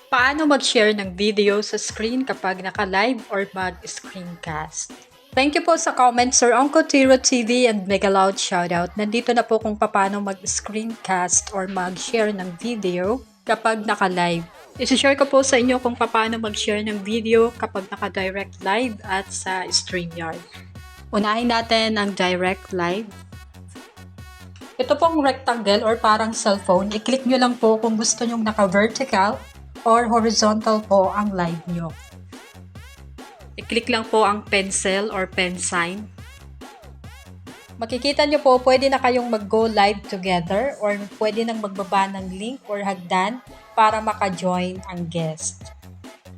Paano mag-share ng video sa screen kapag naka-live or mag-screencast? Thank you po sa comment, Sir Onko Tiro TV and Mega Loud Shoutout. Nandito na po kung paano mag-screencast or mag-share ng video kapag naka-live. I-share ko po sa inyo kung paano mag-share ng video kapag naka-direct live at sa StreamYard. Unahin natin ang direct live. Ito pong rectangle or parang cellphone, i-click nyo lang po kung gusto nyong naka-vertical or horizontal po ang live nyo. I-click lang po ang pencil or pen sign. Makikita nyo po, pwede na kayong mag-go live together or pwede nang magbaba ng link or hagdan para maka-join ang guest.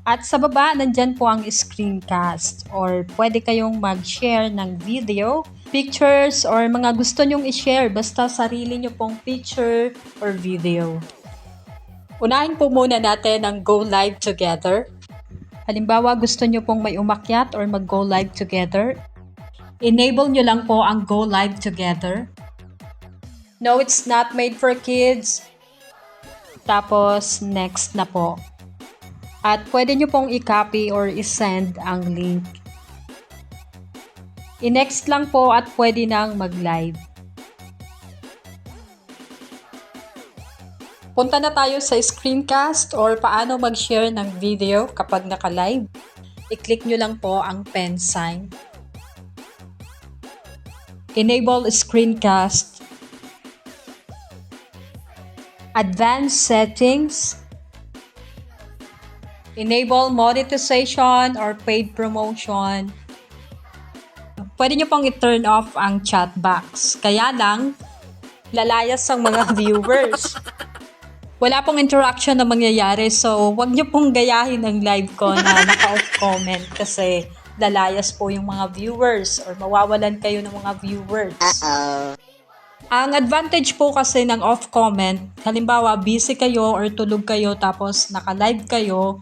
At sa baba, nandyan po ang screencast or pwede kayong mag-share ng video, pictures, or mga gusto nyong i-share basta sarili nyo pong picture or video. Unahin po muna natin ang go live together. Halimbawa, gusto nyo pong may umakyat or mag-go live together. Enable nyo lang po ang go live together. No, it's not made for kids. Tapos, next na po. At pwede nyo pong i-copy or i-send ang link. I-next lang po at pwede nang mag-live. Punta na tayo sa screencast or paano mag-share ng video kapag naka-live. I-click nyo lang po ang pen sign. Enable screencast. Advanced settings. Enable monetization or paid promotion. Pwede nyo pong i-turn off ang chat box. Kaya lang, lalayas ang mga viewers. Wala pong interaction na mangyayari, so wag nyo pong gayahin ang live ko na naka-off comment kasi lalayas po yung mga viewers or mawawalan kayo ng mga viewers. Ang advantage po kasi ng off comment, halimbawa busy kayo or tulog kayo tapos naka-live kayo,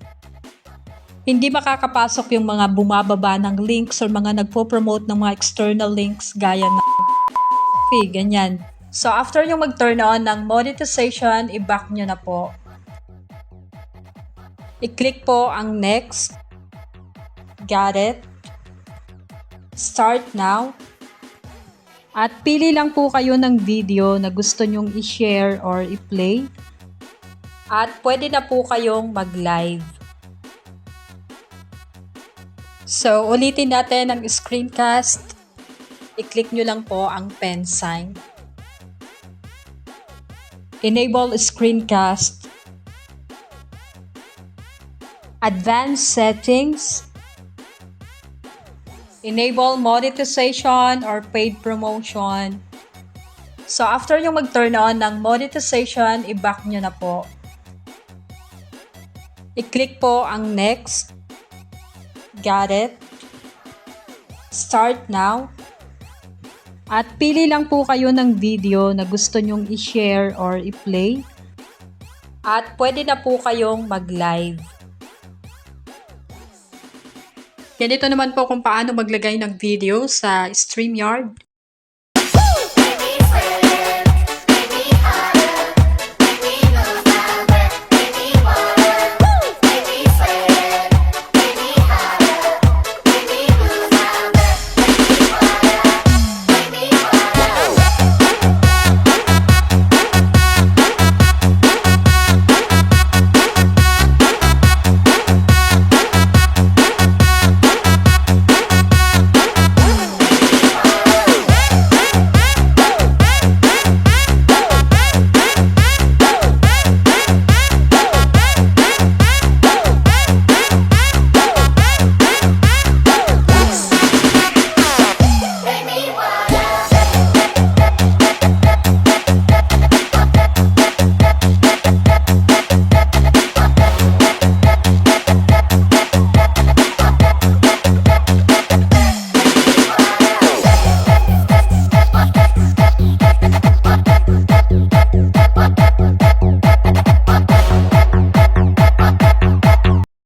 hindi makakapasok yung mga bumababa ng links or mga nagpo-promote ng mga external links gaya ng ganyan. So, after nyo mag-turn on ng monetization, i-back nyo na po. I-click po ang next. Got it. Start now. At pili lang po kayo ng video na gusto nyong i-share or i-play. At pwede na po kayong mag-live. So, ulitin natin ang screencast. I-click nyo lang po ang pen sign. Enable screencast. Advanced settings. Enable monetization or paid promotion. So, after yung mag-turn on ng monetization, i-back nyo na po. I-click po ang next. Got it. Start now. At pili lang po kayo ng video na gusto nyong i-share or i-play. At pwede na po kayong mag-live. Ganito naman po kung paano maglagay ng video sa StreamYard.